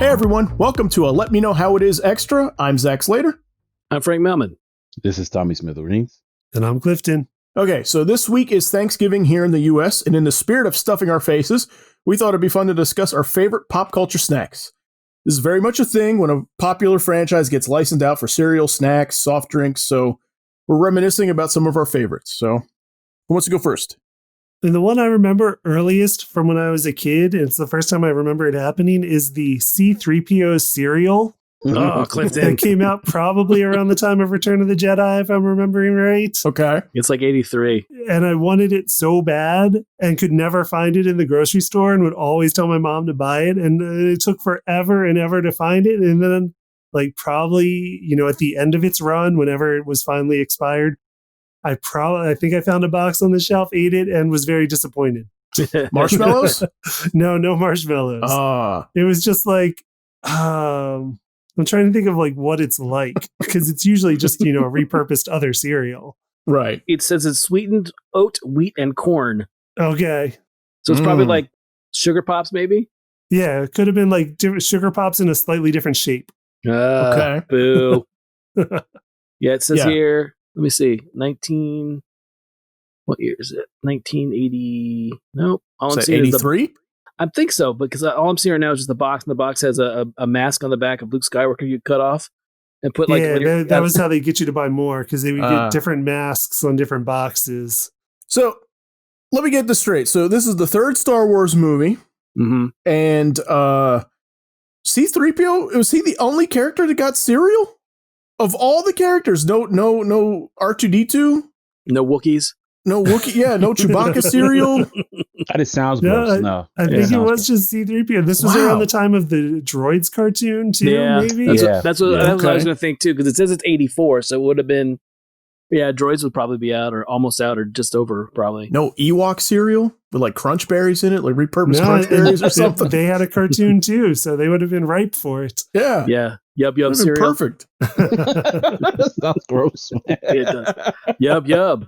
Hey everyone, welcome to a Let Me Know How It Is Extra. I'm Zach Slater. I'm Frank Melman. This is Tommy Smithereens. And I'm Clifton. Okay, so this week is Thanksgiving here in the US, and in the spirit of stuffing our faces, we thought it'd be fun to discuss our favorite pop culture snacks. This is very much a thing when a popular franchise gets licensed out for cereal, snacks, soft drinks, so we're reminiscing about some of our favorites. So, who wants to go first? And the one I remember earliest from when I was a kid, and it's the first time I remember it happening, is the C-3PO cereal. Oh, Clifton. That came out probably around the time of Return of the Jedi, if I'm remembering right. Okay. It's like 83. And I wanted it so bad and could never find it in the grocery store and would always tell my mom to buy it. And it took forever and ever to find it. And then, like, probably, at the end of its run, whenever it was finally expired, I think I found a box on the shelf, ate it, and was very disappointed. Marshmallows? No marshmallows. It was just like, I'm trying to think of like what it's like, because it's usually just, a repurposed other cereal. Right. It says it's sweetened oat, wheat, and corn. Okay. So it's probably like Sugar Pops, maybe? Yeah, it could have been like different Sugar Pops in a slightly different shape. Okay. Boo. Yeah, it says here, let me see, what year is it? 1980. Nope. All I'm seeing 83? I think so, because all I'm seeing right now is just the box, and the box has a mask on the back of Luke Skywalker you cut off and put like... Yeah, that was how they get you to buy more, because they would get different masks on different boxes. So, let me get this straight. So, this is the third Star Wars movie, and C-3PO, was he the only character that got cereal? Of all the characters, no R2-D2? No Wookiees? No Wookiee, no Chewbacca cereal. That sounds gross. No, I think it was just C-3PO. This was around the time of the Droids cartoon too. Maybe that's what I was going to think too, because it says it's 84, so it would have been. Yeah, Droids would probably be out or almost out or just over, probably. No Ewok cereal with like crunch berries in it, like repurposed crunch berries or something. They had a cartoon too, so they would have been ripe for it. Yeah. Yeah. Yub cereal. Perfect. That sounds gross, man. It does. Yub.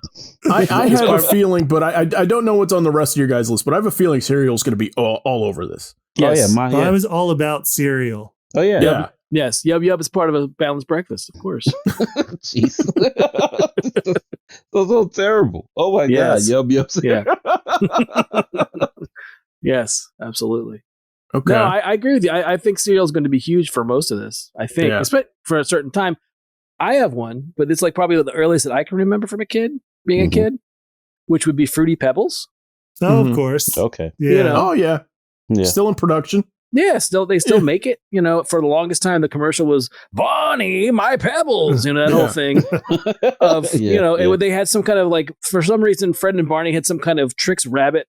I have a feeling, but I don't know what's on the rest of your guys' list, but I have a feeling cereal's going to be all over this. Yes. Oh, yeah, I was all about cereal. Oh, yeah. Yub. Yes, Yub is part of a balanced breakfast, of course. Jeez. That's so terrible. Oh, my God. Yub. Yeah. Yes, absolutely. Okay. No, I agree with you. I think cereal is going to be huge for most of this. I think, especially for a certain time. I have one, but it's like probably the earliest that I can remember from being a kid, which would be Fruity Pebbles. Oh, of course. Okay. Yeah. Oh, yeah. Still in production. Yeah, they still make it. For the longest time, the commercial was Bonnie, my pebbles. That whole thing of they had some kind of like, for some reason, Fred and Barney had some kind of Trix Rabbit,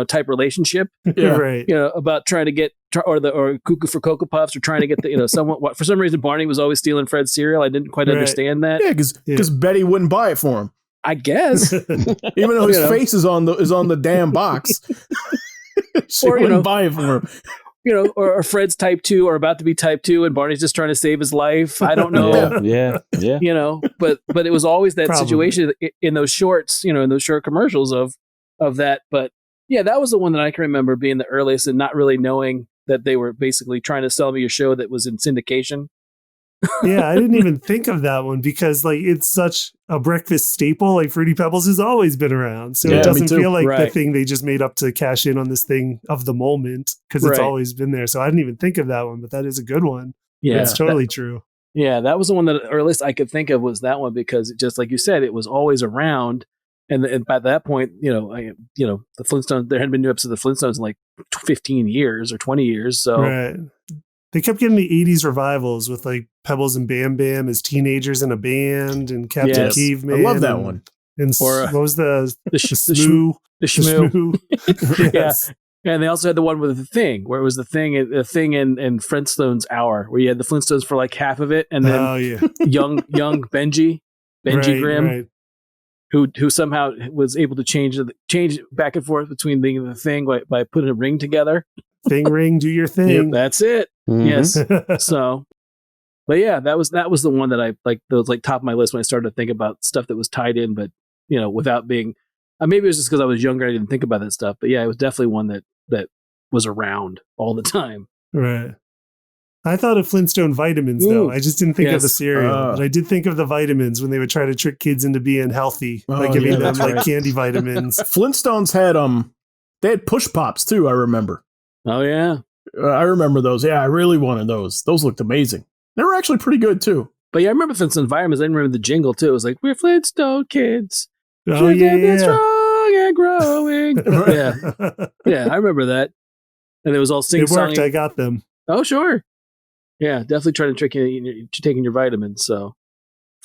type relationship. Yeah. Right. About trying to get or Cuckoo for Cocoa Puffs or trying to get the somewhat. For some reason, Barney was always stealing Fred's cereal. I didn't quite understand that. Yeah, because Betty wouldn't buy it for him. I guess, even though his face is on the damn box, she wouldn't buy it for him. Or Fred's type 2 or about to be type 2 and Barney's just trying to save his life. I don't know. Yeah. But it was always that situation in those shorts, in those short commercials of that. But yeah, that was the one that I can remember being the earliest and not really knowing that they were basically trying to sell me a show that was in syndication. Yeah, I didn't even think of that one because like it's such a breakfast staple. Like Fruity Pebbles has always been around, so it doesn't feel like the thing they just made up to cash in on this thing of the moment because it's always been there. So I didn't even think of that one, but that is a good one. Yeah, it's totally true. Yeah, that was the one that earliest I could think of was that one because just like you said, it was always around. And by that point, the Flintstones, there hadn't been new episodes of the Flintstones in like 15 years or 20 years. So they kept getting the 80s revivals with like Pebbles and Bam Bam as teenagers in a band and Captain Caveman. I love that one. And what was the Shmoo? The Shmoo. Yes. Yeah, and they also had the one with the Thing, where it was the Thing in Flintstones Hour, where you had the Flintstones for like half of it, and then young Benji Grimm, who somehow was able to change back and forth between the Thing by putting a ring together. Thing ring, do your thing. Yep, that's it. Yes. So, but yeah, that was the one that I like. That was like top of my list when I started to think about stuff that was tied in, but without being. Maybe it was just because I was younger, I didn't think about that stuff. But yeah, it was definitely one that was around all the time. Right. I thought of Flintstone vitamins, though. I just didn't think of the cereal. But I did think of the vitamins when they would try to trick kids into being healthy by giving them like candy vitamins. Flintstones had they had push pops too, I remember. Oh yeah. I remember those. Yeah, I really wanted those. Those looked amazing. They were actually pretty good too. But yeah, I remember Flintstone vitamins. I remember the jingle too. It was like, we're Flintstone kids. Oh yeah. Strong and growing. Yeah, I remember that. And it was all sing-song. It worked. I got them. Oh, sure. Yeah, definitely trying to trick you into taking your vitamins. So,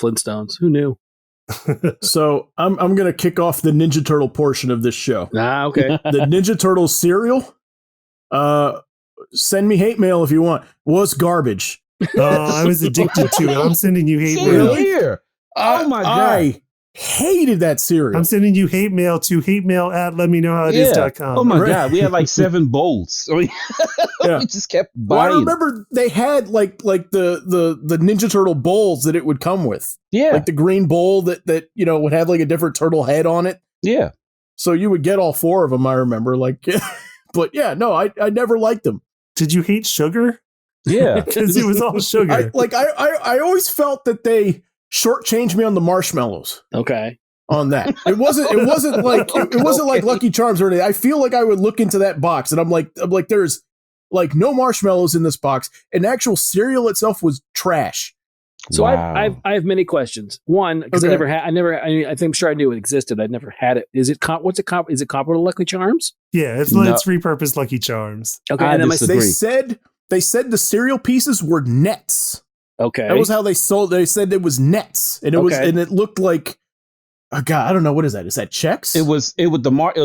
Flintstones, who knew? So, I'm going to kick off the Ninja Turtle portion of this show. Okay. The Ninja Turtles cereal, send me hate mail if you want, was garbage. Oh, I was addicted to it. I'm sending you hate mail. Here. Oh my God. I hated that cereal. I'm sending you hate mail to hatemail@letmeknowhowitis.com. Oh my God. We had like 7 bowls. I mean, we just kept buying. Well, I remember they had like the Ninja Turtle bowls that it would come with. Yeah. Like the green bowl that would have like a different turtle head on it. Yeah. So you would get all 4 of them, I remember. Like, but yeah, no, I never liked them. Did you hate sugar? Yeah. Because it was all sugar. I always felt that they shortchanged me on the marshmallows. Okay. On that. It wasn't like Lucky Charms or anything. I feel like I would look into that box and I'm like there's like no marshmallows in this box. And the actual cereal itself was trash. So I have many questions. One, because I think I'm sure I knew it existed. I'd never had it. Is it is it comparable to Lucky Charms? Yeah, it's repurposed Lucky Charms. Okay. And then they said the cereal pieces were nets. Okay. That was how they sold. They said it was nets, and it looked like, oh God, I don't know, what is that? Is that Chex? It was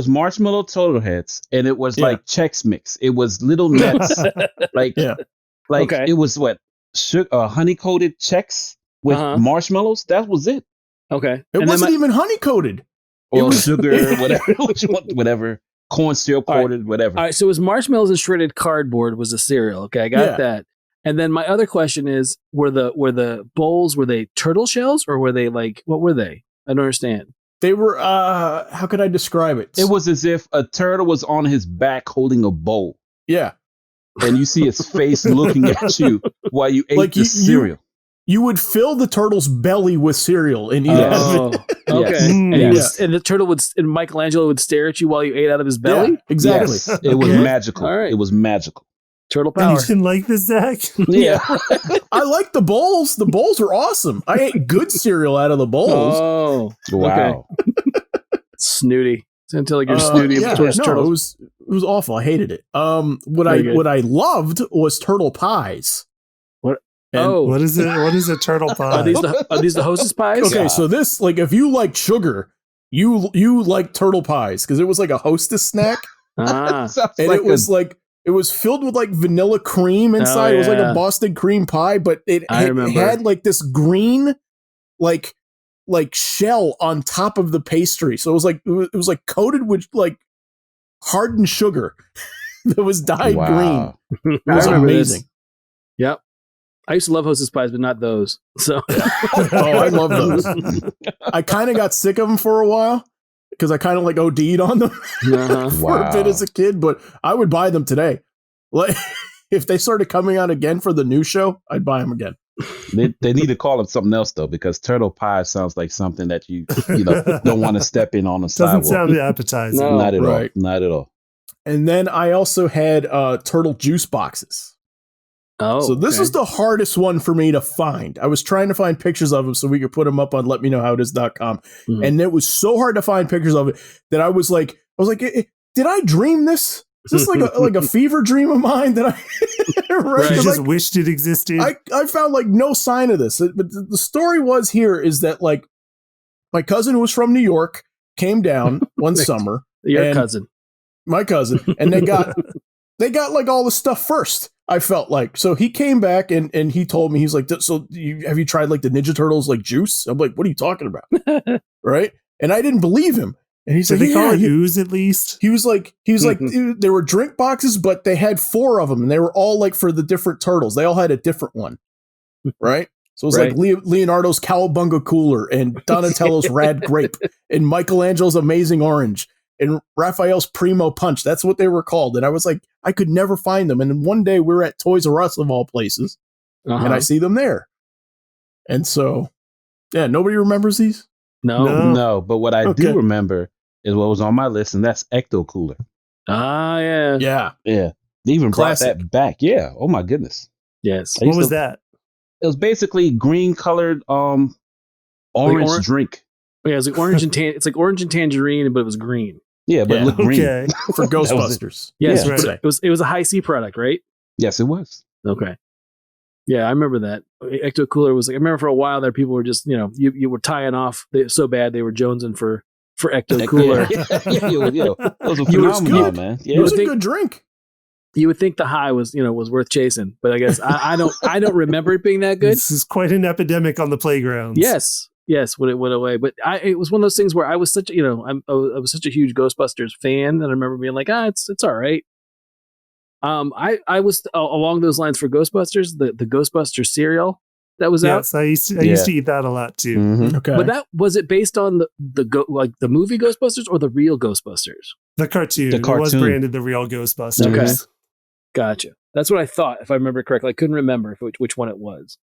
marshmallow Turtle Heads, and it was like Chex Mix. It was little nets, it was honey coated Chex with marshmallows. That was it. Okay, it wasn't even honey coated. Or it was sugar, whatever. Corn syrup coated, whatever. All right, so it was marshmallows and shredded cardboard was the cereal. Okay, I got that. And then my other question is, were the bowls, were they turtle shells or were they like, what were they? I don't understand. They were, how could I describe it? It was as if a turtle was on his back holding a bowl. Yeah. And you see his face looking at you while you ate the cereal. You would fill the turtle's belly with cereal and eat it. Okay. And the turtle and Michelangelo would stare at you while you ate out of his belly? Yeah, exactly. Yes, it was magical. All right. It was magical. Turtle power. You didn't like this, Zach? Yeah. I like the bowls. The bowls are awesome. I ate good cereal out of the bowls. Oh, wow. Okay. Snooty. Until like you're snooty towards turtles. It was awful. I hated it. What I loved was turtle pies. What is it? What is a turtle pie? Are these the Hostess pies? Okay, so this, like, if you like sugar, you like turtle pies because it was like a Hostess snack. And it was filled with like vanilla cream inside. It was like a Boston cream pie, but it had like this green, like shell on top of the pastry. So it was like coated with like hardened sugar that was dyed green. It was amazing. Yep. I used to love Hostess pies, but not those. So, I love those. I kind of got sick of them for a while because I kind of like OD'd on them for a bit as a kid. But I would buy them today. Like if they started coming out again for the new show, I'd buy them again. They need to call it something else though, because turtle pie sounds like something that you don't want to step in on the sidewalk. Doesn't sound appetizing. No, not at all. Not at all. And then I also had turtle juice boxes. Oh, so this was the hardest one for me to find. I was trying to find pictures of them so we could put them up on letmeknowhowitis.com. Mm-hmm. And it was so hard to find pictures of it that I was like, did I dream this? Is this like a fever dream of mine that I right. You just wished it existed? I found like no sign of this. But the story was here is that like my cousin who was from New York came down one summer. Your cousin. My cousin. And they got like all the stuff first. I felt like, so he came back and he told me, he's like, so have you tried like the Ninja Turtles, like juice? I'm like, what are you talking about? Right. And I didn't believe him. And he's like, they call it ooze at least. He was like, there were drink boxes, but they had 4 of them and they were all like for the different turtles. They all had a different one. Right. So it was like Leonardo's Cowabunga Cooler and Donatello's Rad Grape and Michelangelo's Amazing Orange. and Raphael's Primo Punch. That's what they were called. And I was like, I could never find them. And then one day we were at Toys R Us of all places, and I see them there. And so, yeah, nobody remembers these? No. But what I do remember is what was on my list, and that's Ecto Cooler. Ah, yeah. Yeah. Yeah. They even brought that back. Yeah. Oh my goodness. Yes. What was that? It was basically green colored orange drink. Yeah, it's like orange and it's like orange and tangerine, but it was green. Yeah, but it looked green. For Ghostbusters. Yes, right. It was a high C product, right? Yes, it was. Okay. Yeah, I remember that. Ecto Cooler was like, I remember for a while there, people were just, you were tying off so bad they were jonesing for Ecto Cooler. It was a phenomenon, man. Yeah. It was a good drink. You would think the high was worth chasing, but I guess I don't remember it being that good. This is quite an epidemic on the playgrounds. Yes, when it went away. But it was one of those things where I was such I was such a huge Ghostbusters fan that I remember being like, it's all right. I was along those lines for Ghostbusters, the Ghostbusters cereal that was out. Yes, I used to eat that a lot too. Mm-hmm. Okay, but was it based on the movie Ghostbusters or the real Ghostbusters? The cartoon. It was branded the real Ghostbusters. Okay, gotcha. That's what I thought, if I remember correctly. I couldn't remember which one it was.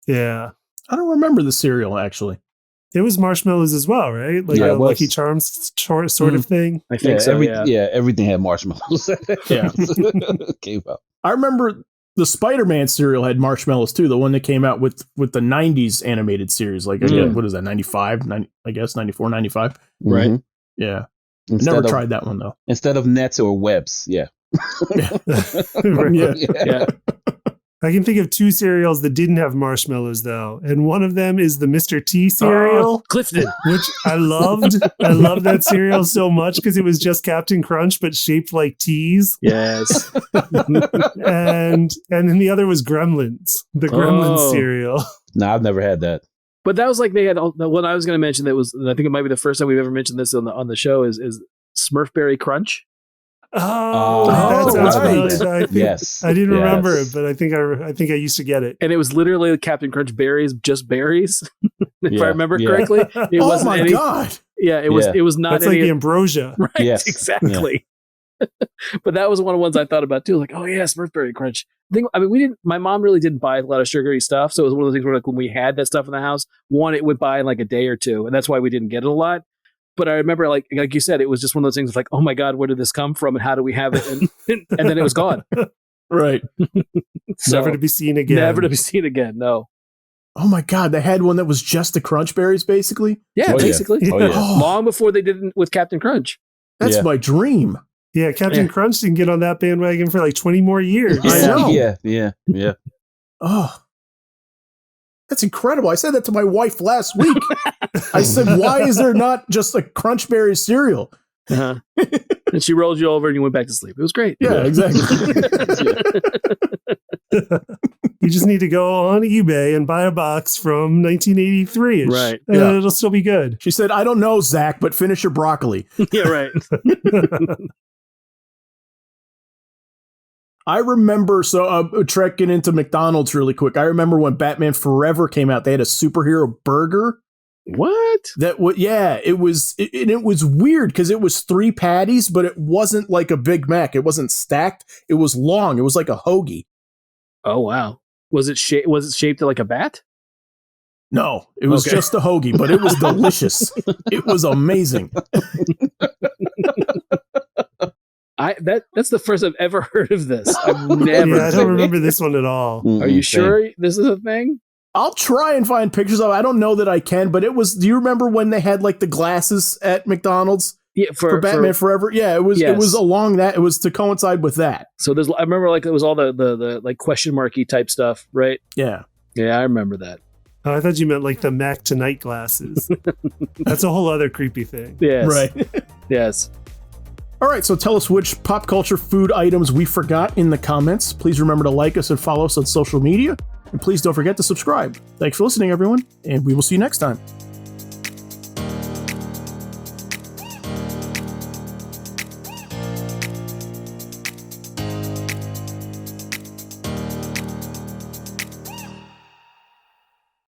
Yeah, I don't remember the cereal actually. It was marshmallows as well, right? Like a Lucky Charms sort of thing. I think so. Everything had marshmallows. Yeah. Came out. I remember the Spider-Man cereal had marshmallows too. The one that came out with the 90s animated series. Like, what is that? 95, I guess, 94, 95. Right. Mm-hmm. Yeah. Never tried that one though. Instead of nets or webs. Yeah. Yeah. I can think of two cereals that didn't have marshmallows though, and one of them is the Mr. T cereal, Clifton, which I loved. I loved that cereal so much because it was just Captain Crunch but shaped like teas. Yes, and then the other was Gremlins, the Gremlins cereal. No, I've never had that. But that was like they had the one I was going to mention that was. I think it might be the first time we've ever mentioned this on the show is Smurfberry Crunch. That sounds right. Yes, I didn't remember it, but I think I used to get it. And it was literally Captain Crunch berries, just berries. If I remember correctly, it wasn't my God! Yeah, it was not. That's like the ambrosia, right? Yes, exactly. Yeah. But that was one of the ones I thought about too. Like, oh yeah, Smurfberry Crunch. My mom really didn't buy a lot of sugary stuff, so it was one of those things where like when we had that stuff in the house, it would buy in like a day or two, and that's why we didn't get it a lot. But I remember, like you said, it was just one of those things like, oh my God, where did this come from and how do we have it? And then it was gone. Right. So, never to be seen again. Never to be seen again, no. Oh my God, they had one that was just the Crunch Berries, basically? Yeah, basically. Yeah. Oh, yeah. Long before they did it with Captain Crunch. That's my dream. Yeah, Captain Crunch didn't get on that bandwagon for like 20 more years. I know. Yeah. Oh. That's incredible. I said that to my wife last week. I said, why is there not just a Crunch Berry cereal? Uh-huh. And she rolled you over and you went back to sleep. It was great. Yeah, exactly. You just need to go on eBay and buy a box from 1983-ish. Right. And it'll still be good. She said, I don't know, Zach, but finish your broccoli. Yeah, right. I remember, trekking into McDonald's really quick. I remember when Batman Forever came out, they had a superhero burger. What? It was weird because it was 3 patties, but it wasn't like a Big Mac. It wasn't stacked. It was long. It was like a hoagie. Oh, wow. Was it shaped like a bat? No, it was just a hoagie, but it was delicious. It was amazing. That's the first I've ever heard of this. I've never. I don't remember this one at all. Are you sure this is a thing? I'll try and find pictures of it. I don't know that I can, but it was. Do you remember when they had like the glasses at McDonald's? Yeah, for Batman Forever. Yeah, it was. Yes. It was along that. It was to coincide with that. So I remember like it was all the like question marky type stuff, right? Yeah. Yeah, I remember that. Oh, I thought you meant like the Mac Tonight glasses. That's a whole other creepy thing. Yes. Right. Yes. All right, so tell us which pop culture food items we forgot in the comments. Please remember to like us and follow us on social media. And please don't forget to subscribe. Thanks for listening, everyone, and we will see you next time.